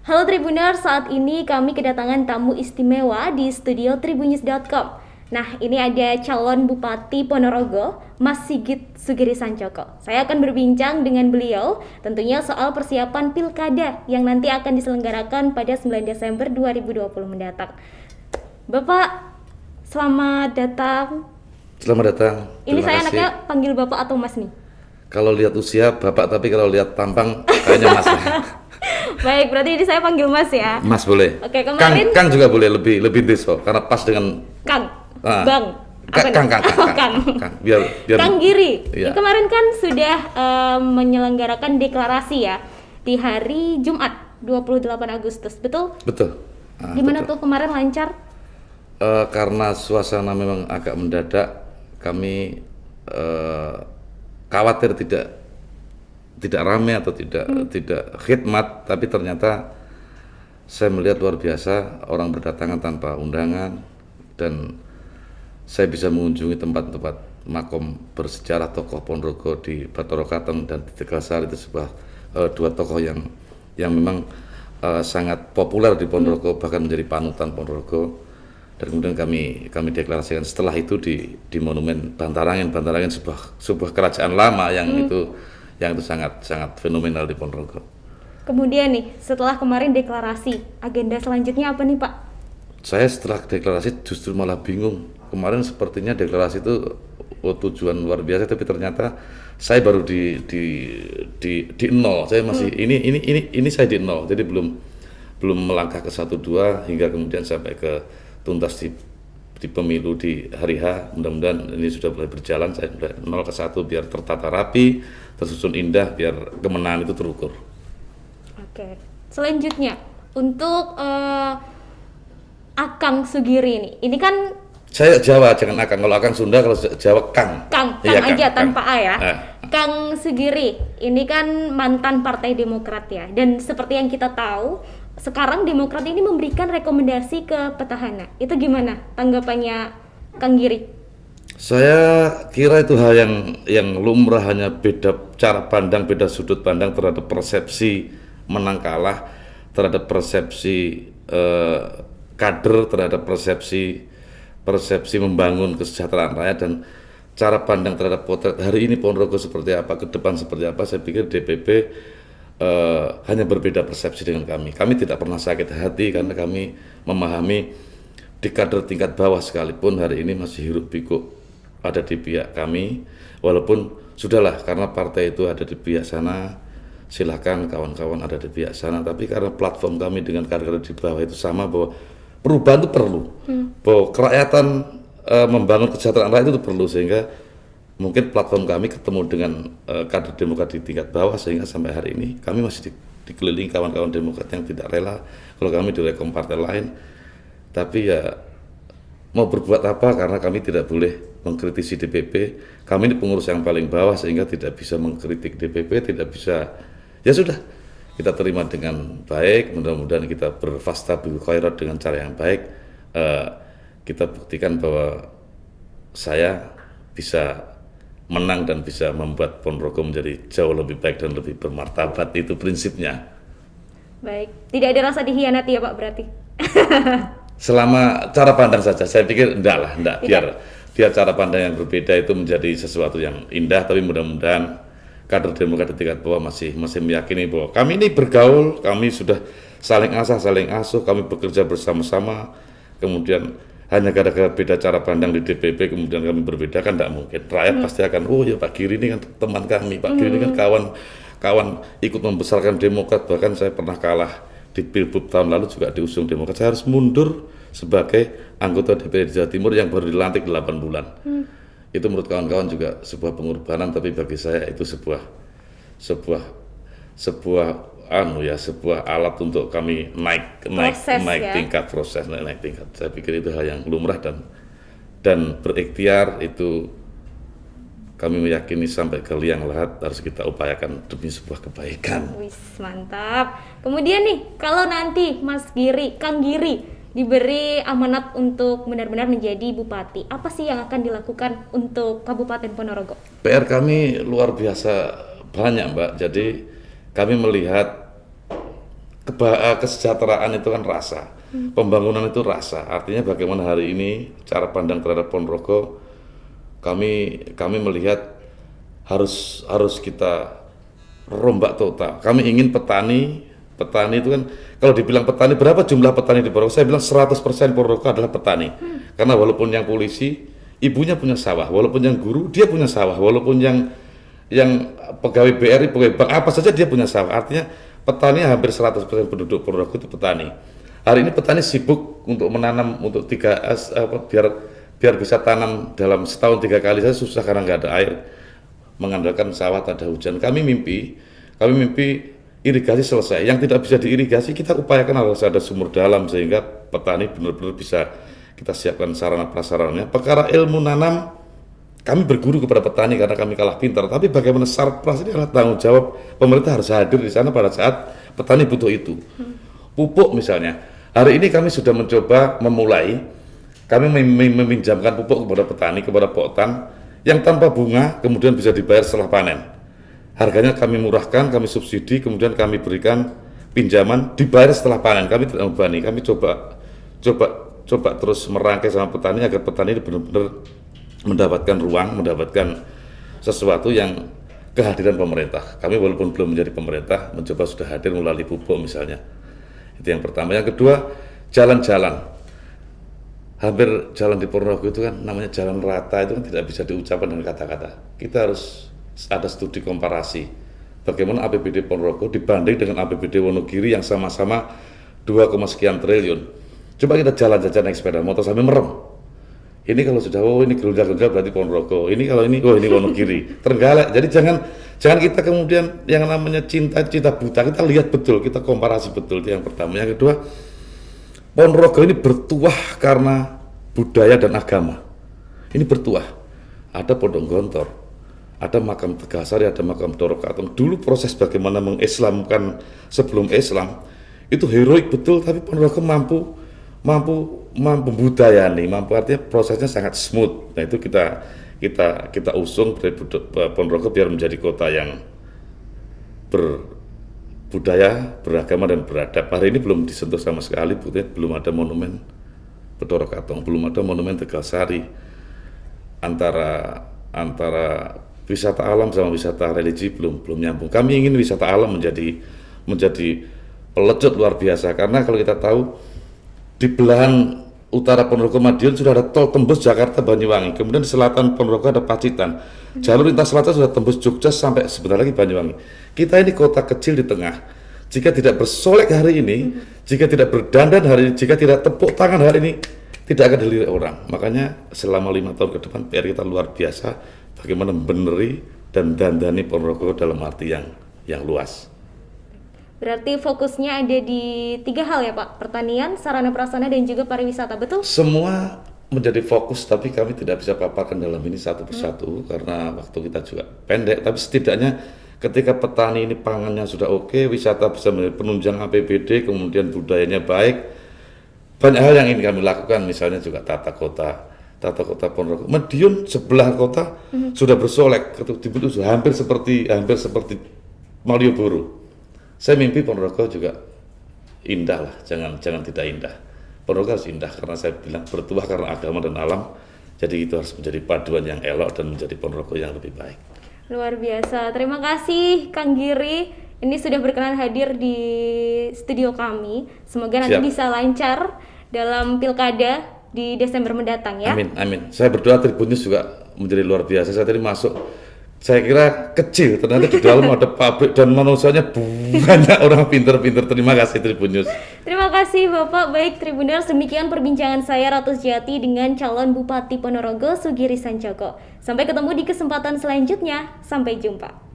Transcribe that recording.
Halo Tribuners, saat ini kami kedatangan tamu istimewa di studio tribunnews.com. Nah, ini ada calon Bupati Ponorogo, Mas Sigit Sugiri Sancoko. Saya akan berbincang dengan beliau tentunya soal persiapan Pilkada yang nanti akan diselenggarakan pada 9 Desember 2020 mendatang. Bapak, selamat datang. Selamat datang. Ini Terima saya kasih. anaknya panggil Bapak atau Mas nih? Kalau lihat usia bapak, tapi kalau lihat tampang kayaknya mas. Baik, berarti ini saya panggil Mas ya. Mas boleh. Oke, kemarin Kang juga boleh, lebih deso karena pas dengan Kang, Ah. Bang, apa Kang, nih? Kang, Kang, Oh, Kang, Kang. Kang. Biar Kang Giri, Iya. kemarin kan sudah menyelenggarakan deklarasi ya di hari Jumat 28 Agustus, betul? betul. Ah, Gimana betul. tuh kemarin lancar? Karena suasana memang agak mendadak, kami khawatir tidak ramai atau tidak khidmat, tapi ternyata saya melihat luar biasa orang berdatangan tanpa undangan, dan saya bisa mengunjungi tempat-tempat makom bersejarah tokoh Ponorogo di Bathara Kateng dan di Tegalsari. Itu sebuah dua tokoh yang memang sangat populer di Ponorogo, bahkan menjadi panutan Ponorogo. Dan kemudian kami deklarasikan setelah itu di Monumen Bantarangan sebuah kerajaan lama yang itu sangat sangat fenomenal di Ponorogo. Kemudian nih, setelah kemarin deklarasi, agenda selanjutnya apa nih Pak? Saya setelah deklarasi justru malah bingung. Kemarin sepertinya deklarasi itu tujuan luar biasa, tapi ternyata saya baru di nol. Saya masih ini saya di nol. Jadi belum melangkah ke 1-2 hingga kemudian sampai ke tuntas di pemilu di hari H. Mudah-mudahan ini sudah mulai berjalan. Saya sudah 0 ke 1 biar tertata rapi, tersusun indah, biar kemenangan itu terukur. Oke, selanjutnya untuk Akang Sugiri ini kan Saya Jawa, jangan Akang. Kalau Akang Sunda, kalau Jawa Kang. Kang Iya, aja Kang. tanpa A ya. Eh. Kang Sugiri, ini kan mantan Partai Demokrat ya. Dan seperti yang kita tahu, sekarang Demokrat ini memberikan rekomendasi ke petahana. Itu gimana tanggapannya Kang Giri? Saya kira itu hal yang lumrah, hanya beda cara pandang, beda sudut pandang terhadap persepsi menang kalah, terhadap persepsi kader, terhadap persepsi membangun kesejahteraan rakyat, dan cara pandang terhadap potret hari ini Ponorogo seperti apa, ke depan seperti apa. Saya pikir DPP hanya berbeda persepsi dengan kami. Kami tidak pernah sakit hati karena kami memahami di kader tingkat bawah sekalipun hari ini masih hiruk pikuk ada di pihak kami, walaupun sudahlah karena partai itu ada di pihak sana, silakan kawan-kawan ada di pihak sana, tapi karena platform kami dengan kader di bawah itu sama, bahwa perubahan itu perlu, bahwa kerakyatan membangun kesejahteraan rakyat itu perlu, sehingga mungkin platform kami ketemu dengan kader Demokrat di tingkat bawah, sehingga sampai hari ini kami masih dikelilingi kawan-kawan Demokrat yang tidak rela kalau kami direkom partai lain. Tapi ya mau berbuat apa, karena kami tidak boleh mengkritisi DPP. Kami ini pengurus yang paling bawah, sehingga tidak bisa mengkritik DPP, tidak bisa. Ya sudah, kita terima dengan baik. Mudah-mudahan kita berfastabiqul khairat dengan cara yang baik. Kita buktikan bahwa saya bisa menang dan bisa membuat Ponorogo menjadi jauh lebih baik dan lebih bermartabat. Itu prinsipnya. Baik, tidak ada rasa dikhianati ya Pak berarti? Selama cara pandang saja, saya pikir enggak, biar cara pandang yang berbeda itu menjadi sesuatu yang indah. Tapi mudah-mudahan kader Demokrat di tingkat bawah masih meyakini bahwa kami ini bergaul, kami sudah saling asah, saling asuh, kami bekerja bersama-sama. Kemudian hanya gara-gara beda cara pandang di DPP kemudian kami berbeda, kan tidak mungkin. Rakyat pasti akan, oh ya Pak Giri ini kan teman kami, Pak Giri ini kan kawan ikut membesarkan Demokrat. Bahkan saya pernah kalah di Pilgub tahun lalu juga diusung Demokrat. Saya harus mundur sebagai anggota DPRD Jawa Timur yang baru dilantik 8 bulan. Itu menurut kawan-kawan juga sebuah pengorbanan, tapi bagi saya itu sebuah alat untuk kami naik Ya? tingkat proses, naik tingkat. Saya pikir itu hal yang lumrah dan berikhtiar. Itu kami meyakini sampai ke liang lahat harus kita upayakan demi sebuah kebaikan. Wis, mantap. Kemudian nih, kalau nanti Mas Giri, Kang Giri diberi amanat untuk benar-benar menjadi bupati, apa sih yang akan dilakukan untuk Kabupaten Ponorogo? PR kami luar biasa banyak, Mbak. Jadi kami melihat kesejahteraan itu kan rasa, pembangunan itu rasa. Artinya bagaimana hari ini cara pandang terhadap Ponorogo, kami melihat harus kita rombak total. Kami ingin petani itu kan, kalau dibilang petani, berapa jumlah petani di Ponorogo? Saya bilang 100% Ponorogo adalah petani. Karena walaupun yang polisi, ibunya punya sawah, walaupun yang guru, dia punya sawah, walaupun yang pegawai BRI, pegawai bank, apa saja dia punya sawah. Artinya petani hampir 100% penduduk Ponorogo itu petani. Hari ini petani sibuk untuk menanam, untuk biar bisa tanam dalam setahun 3 kali saja susah karena nggak ada air. Mengandalkan sawah tak ada hujan. Kami mimpi irigasi selesai. Yang tidak bisa diirigasi kita upayakan harus ada sumur dalam sehingga petani benar-benar bisa kita siapkan sarana prasarananya. Perkara ilmu nanam, kami berguru kepada petani karena kami kalah pintar. Tapi bagaimana sarpras ini adalah tanggung jawab pemerintah, harus hadir di sana pada saat petani butuh itu. Pupuk misalnya, hari ini kami sudah memulai, kami meminjamkan pupuk kepada petani, kepada Poktan, yang tanpa bunga kemudian bisa dibayar setelah panen. Harganya kami murahkan, kami subsidi, kemudian kami berikan pinjaman, dibayar setelah panen. Kami tidak membebani, kami coba terus merangkai sama petani agar petani benar-benar mendapatkan ruang, mendapatkan sesuatu yang kehadiran pemerintah. Kami walaupun belum menjadi pemerintah, mencoba sudah hadir melalui pupuk misalnya. Itu yang pertama. Yang kedua, jalan-jalan. Hampir jalan di Ponorogo itu kan namanya jalan rata, itu kan tidak bisa diucapkan dengan kata-kata. Kita harus ada studi komparasi bagaimana APBD Ponorogo dibanding dengan APBD Wonogiri yang sama-sama 2, sekian triliun. Coba kita jalan-jalan naik sepeda motor sampai merem. Ini kalau sudah ini gerunjal-gerunjal berarti Ponorogo. Ini kalau ini ini Wonogiri. Terenggalek. Jadi jangan kita kemudian yang namanya cinta buta, kita lihat betul, kita komparasi betul. Itu yang pertama. Yang kedua, Ponorogo ini bertuah karena budaya dan agama. Ini bertuah. Ada Pondok Gontor, ada makam Tegasari, ada makam Doro Katong. Dulu proses bagaimana mengislamkan sebelum Islam itu heroik betul, tapi Ponorogo mampu budayani, artinya prosesnya sangat smooth. Nah itu kita usung Ponorogo biar menjadi kota yang budaya, beragama dan beradab. Hari ini belum disentuh sama sekali, buktinya belum ada monumen Doro Katong, belum ada monumen Tegasari. Antara wisata alam sama wisata religi belum nyambung. Kami ingin wisata alam menjadi pelecut luar biasa, karena kalau kita tahu di belahan utara Ponorogo Madiun sudah ada tol tembus Jakarta Banyuwangi, kemudian di selatan Ponorogo ada Pacitan, jalur lintas selatan sudah tembus Jogja sampai sebentar lagi Banyuwangi. Kita ini kota kecil di tengah. Jika tidak bersolek hari ini, jika tidak berdandan hari ini, jika tidak tepuk tangan hari ini, tidak akan dilirik orang. Makanya selama 5 tahun ke depan PR kita luar biasa, bagaimana membeneri dan dandani Ponorogo dalam arti yang luas. Berarti fokusnya ada di 3 hal ya Pak, pertanian, sarana prasarana dan juga pariwisata, betul? Semua menjadi fokus, tapi kami tidak bisa paparkan dalam ini satu persatu karena waktu kita juga pendek. Tapi setidaknya ketika petani ini pangannya sudah oke, wisata bisa menjadi penunjang APBD, kemudian budayanya baik, banyak hal yang ingin kami lakukan. Misalnya juga tata kota Ponorogo. Madiun sebelah kota sudah bersolek, betul hampir seperti Malioboro. Saya mimpi Ponorogo juga indah lah, jangan tidak indah. Ponorogo harus indah karena saya bilang bertuah karena agama dan alam. Jadi itu harus menjadi paduan yang elok dan menjadi Ponorogo yang lebih baik. Luar biasa. Terima kasih Kang Giri. Ini sudah berkenan hadir di studio kami. Semoga nanti bisa lancar dalam pilkada di Desember mendatang ya. Amin. Saya berdoa Tribun News juga menjadi luar biasa. Saya tadi masuk, saya kira kecil, ternyata di dalam ada pabrik dan manusianya banyak orang pintar-pintar. Terima kasih Tribun News. Terima kasih Bapak. Baik Tribuners, demikian perbincangan saya Ratu Sujati dengan calon Bupati Ponorogo Sugiri Sancoko. Sampai ketemu di kesempatan selanjutnya. Sampai jumpa.